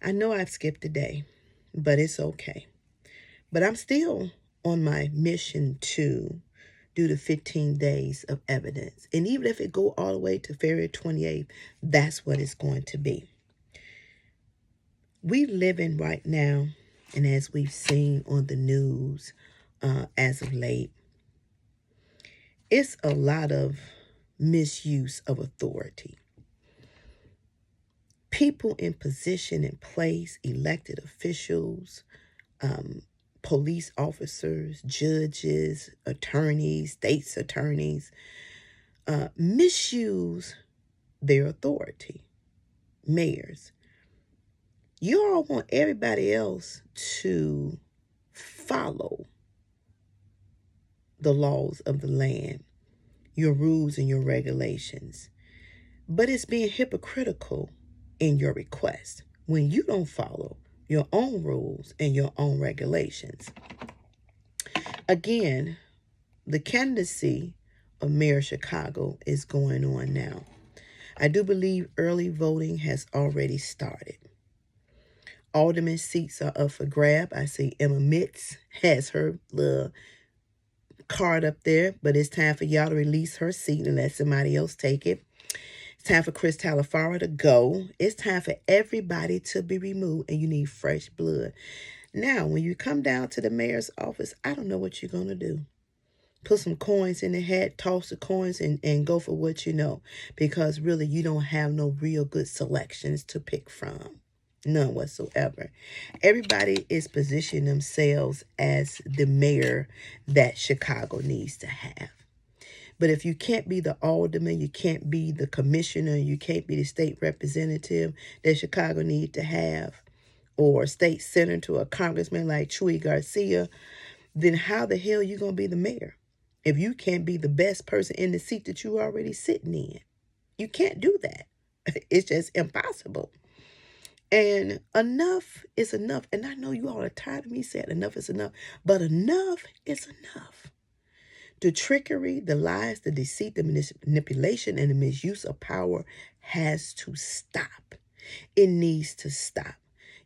I know I've skipped a day, but it's okay. But I'm still on my mission to do the 15 days of evidence. And even if it go all the way to February 28th, that's what it's going to be. We live in right now, and as we've seen on the news as of late, it's a lot of misuse of authority. People in position and place, elected officials, police officers, judges, attorneys, state's attorneys, misuse their authority. Mayors. You all want everybody else to follow the laws of the land, your rules and your regulations. But it's being hypocritical in your request when you don't follow your own rules and your own regulations. Again, the candidacy of Mayor of Chicago is going on now. I do believe early voting has already started. Alderman seats are up for grab. I see Emma Mitz has her little card up there, but it's time for y'all to release her seat and let somebody else take it. It's time for Chris Talafaro to go. It's time for everybody to be removed, and you need fresh blood. Now, when you come down to the mayor's office, I don't know what you're going to do. Put some coins in the hat, toss the coins, and go for what you know. Because really, you don't have no real good selections to pick from. None whatsoever. Everybody is positioning themselves as the mayor that Chicago needs to have. But if you can't be the alderman, you can't be the commissioner, you can't be the state representative that Chicago needs to have, or state senator or congressman like Chuy Garcia, then how the hell are you going to be the mayor if you can't be the best person in the seat that you already sitting in? You can't do that. It's just impossible. And enough is enough. And I know you all are tired of me saying enough is enough, but enough is enough. The trickery, the lies, the deceit, the manipulation, and the misuse of power has to stop. It needs to stop.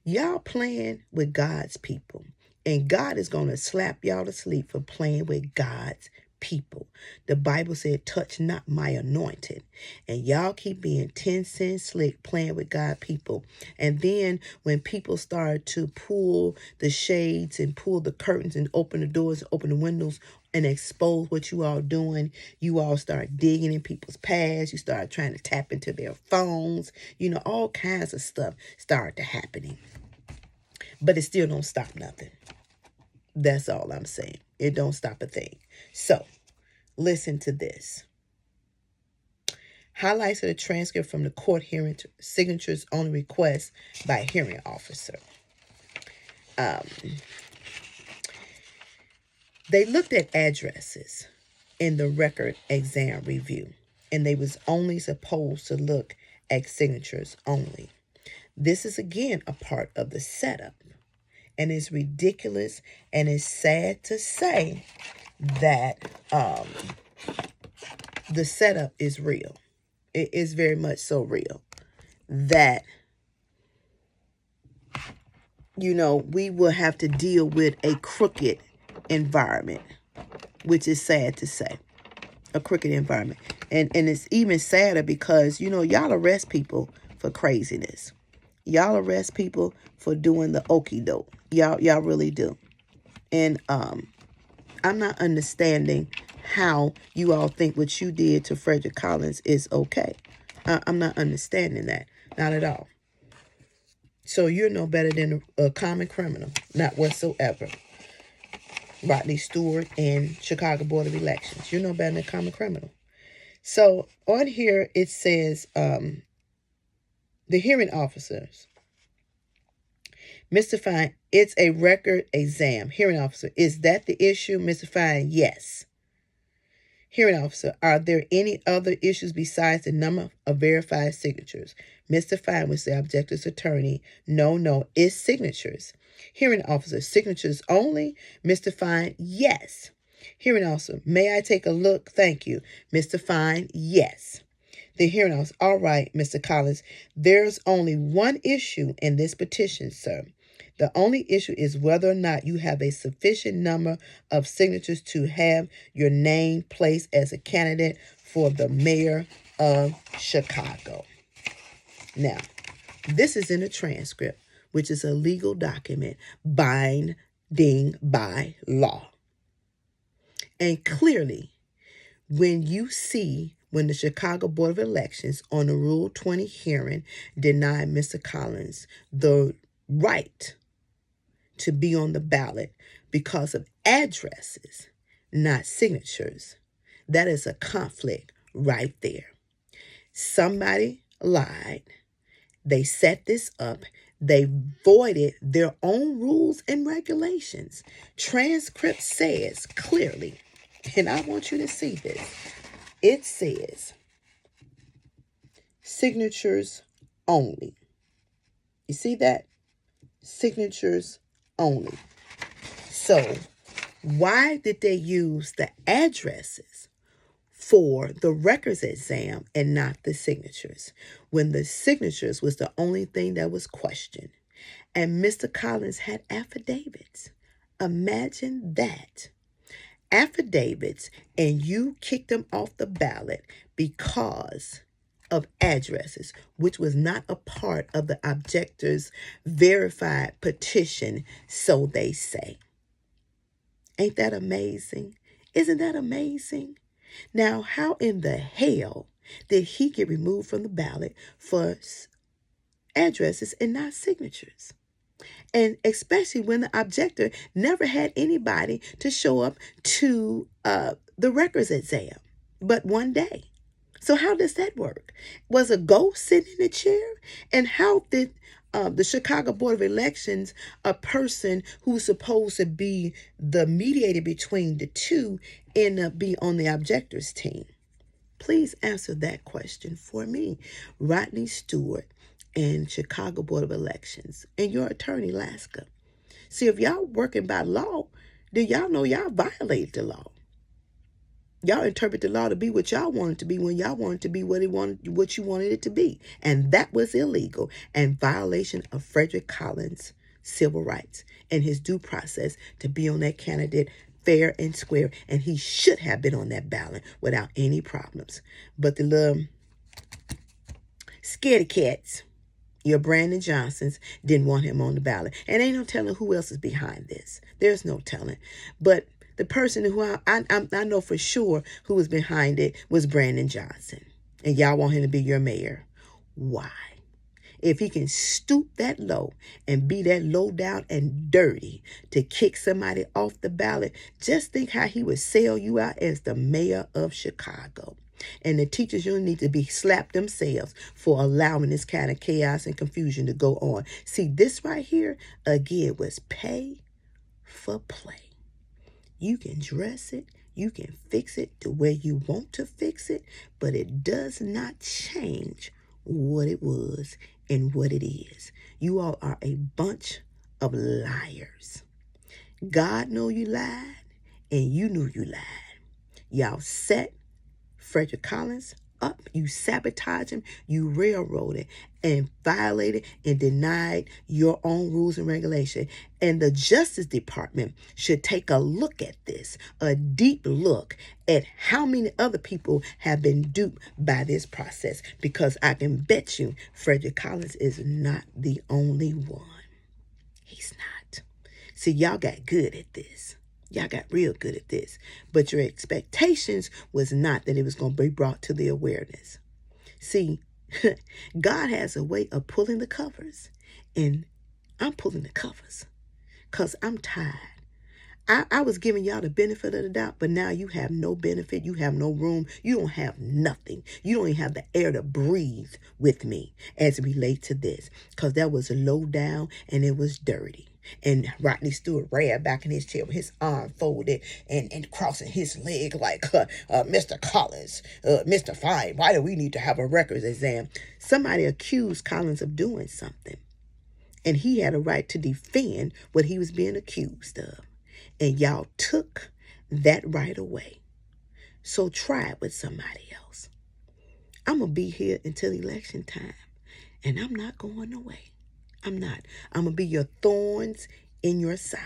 Y'all playing with God's people, and God is going to slap y'all to sleep for playing with God's people. The Bible said, touch not my anointed. And y'all keep being 10 cents slick playing with God people. And then when people start to pull the shades and pull the curtains and open the doors, open the windows and expose what you all doing, you all start digging in people's past. You start trying to tap into their phones. All kinds of stuff start to happening. But it still don't stop nothing. That's all I'm saying. It don't stop a thing. So, listen to this. Highlights of the transcript from the court hearing, signatures on request by a hearing officer. They looked at addresses in the record exam review, and they was only supposed to look at signatures only. This is again a part of the setup, and it's ridiculous, and it's sad to say that the setup is real. It is very much so real that, we will have to deal with a crooked environment, which is sad to say, a crooked environment. And it's even sadder because, y'all arrest people for craziness. Y'all arrest people for doing the okie doke. Y'all really do. And I'm not understanding how you all think what you did to Frederick Collins is okay. I'm not understanding that. Not at all. So you're no better than a common criminal. Not whatsoever. Rodney Stewart and Chicago Board of Elections. You're no better than a common criminal. So on here it says the hearing officers. Mr. Fine, it's a record exam. Hearing officer, is that the issue? Mr. Fine, yes. Hearing officer, are there any other issues besides the number of verified signatures? Mr. Fine would say, objector's attorney, no, it's signatures. Hearing officer, signatures only? Mr. Fine, yes. Hearing officer, may I take a look? Thank you. Mr. Fine, yes. The hearing officer, all right, Mr. Collins, there's only one issue in this petition, sir. The only issue is whether or not you have a sufficient number of signatures to have your name placed as a candidate for the mayor of Chicago. Now, this is in a transcript, which is a legal document binding by law. And clearly, when the Chicago Board of Elections on the Rule 20 hearing denied Mr. Collins the right to be on the ballot because of addresses, not signatures, that is a conflict right there. Somebody lied. They set this up. They voided their own rules and regulations. Transcript says clearly, and I want you to see this. It says signatures only. You see that? Signatures only. So why did they use the addresses for the records exam and not the signatures, when the signatures was the only thing that was questioned? And Mr. Collins had affidavits. Imagine that. Affidavits, and you kicked them off the ballot because of addresses, which was not a part of the objector's verified petition, so they say. Ain't that amazing? Isn't that amazing? Now, how in the hell did he get removed from the ballot for addresses and not signatures? And especially when the objector never had anybody to show up to the records exam but one day. So how does that work? Was a ghost sitting in the chair? And how did the Chicago Board of Elections, a person who's supposed to be the mediator between the two, end up be on the objector's team? Please answer that question for me. Rodney Stewart and Chicago Board of Elections and your attorney, Laska. See, if y'all working by law, then y'all know y'all violated the law. Y'all interpret the law to be what y'all want it to be when y'all want it to be what you wanted it to be. And that was illegal and violation of Frederick Collins' civil rights and his due process to be on that candidate fair and square. And he should have been on that ballot without any problems. But the little scaredy cats, your Brandon Johnsons, didn't want him on the ballot. And ain't no telling who else is behind this. There's no telling. But the person who I know for sure who was behind it was Brandon Johnson. And y'all want him to be your mayor. Why? If he can stoop that low and be that low down and dirty to kick somebody off the ballot, just think how he would sell you out as the mayor of Chicago. And the teachers union need to be slapped themselves for allowing this kind of chaos and confusion to go on. See, this right here, again, was pay for play. You can dress it, you can fix it the way you want to fix it, but it does not change what it was and what it is. You all are a bunch of liars. God know you lied, and you knew you lied. Y'all set Frederick Collins up. You sabotaged him. You railroaded and violated and denied your own rules and regulation. And the Justice Department should take a look at this, a deep look at how many other people have been duped by this process, because I can bet you Frederick Collins is not the only one. He's not. See, y'all got good at this. Y'all got real good at this. But your expectations was not that it was going to be brought to the awareness. See, God has a way of pulling the covers. And I'm pulling the covers because I'm tired. I was giving y'all the benefit of the doubt, but now you have no benefit. You have no room. You don't have nothing. You don't even have the air to breathe with me as it relates to this, because that was low down and it was dirty. And Rodney Stewart ran back in his chair with his arm folded and crossing his leg like, Mr. Collins, Mr. Fine, why do we need to have a records exam? Somebody accused Collins of doing something, and he had a right to defend what he was being accused of. And y'all took that right away. So try it with somebody else. I'm going to be here until election time. And I'm not going away. I'm not. I'm going to be your thorns in your side.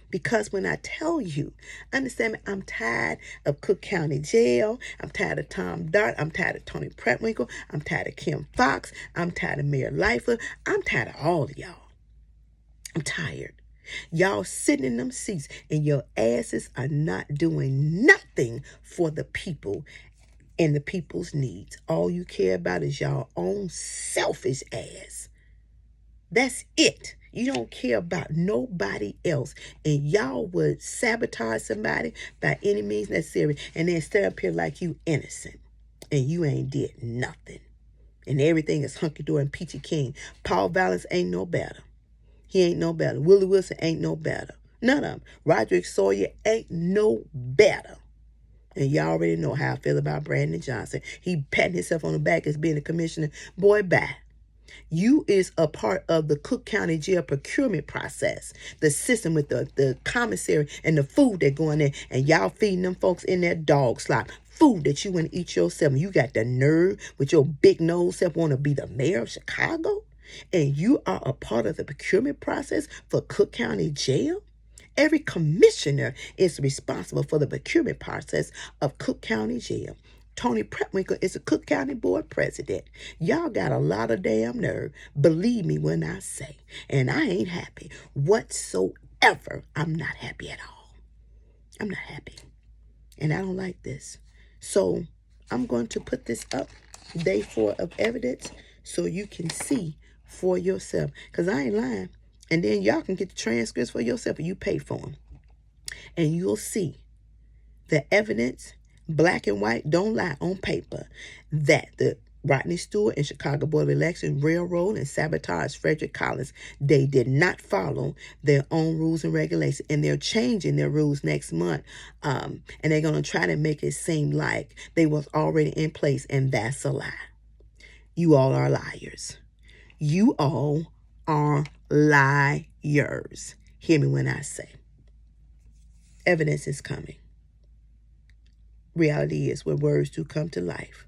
Because when I tell you, understand me, I'm tired of Cook County Jail. I'm tired of Tom Dart. I'm tired of Tony Prattwinkle. I'm tired of Kim Fox. I'm tired of Mayor Lightfoot. I'm tired of all of y'all. I'm tired. Y'all sitting in them seats and your asses are not doing nothing for the people and the people's needs. All you care about is your own selfish ass. That's it. You don't care about nobody else. And y'all would sabotage somebody by any means necessary and then stay up here like you innocent. And you ain't did nothing. And everything is hunky-dory and peachy king. Paul Valance ain't no better. He ain't no better. Willie Wilson ain't no better. None of them. Roderick Sawyer ain't no better. And y'all already know how I feel about Brandon Johnson. He patting himself on the back as being a commissioner. Boy, bye. You is a part of the Cook County Jail procurement process. The system with the commissary and the food that go in there. And y'all feeding them folks in their dog slop. Food that you want to eat yourself. And you got the nerve with your big nose self want to be the mayor of Chicago? And you are a part of the procurement process for Cook County Jail? Every commissioner is responsible for the procurement process of Cook County Jail. Tony Prattwinkle is a Cook County Board president. Y'all got a lot of damn nerve. Believe me when I say. And I ain't happy whatsoever. I'm not happy at all. I'm not happy. And I don't like this. So I'm going to put this up, day 4 of evidence, so you can see for yourself. Because I ain't lying. And then y'all can get the transcripts for yourself and you pay for them. And you'll see the evidence, black and white, don't lie, on paper, that the Rodney Stewart and Chicago Board of Elections railroad and sabotaged Frederick Collins. They did not follow their own rules and regulations, and they're changing their rules next month. And they're going to try to make it seem like they was already in place, and that's a lie. You all are liars. You all are liars. Hear me when I say evidence is coming. Reality is when words do come to life,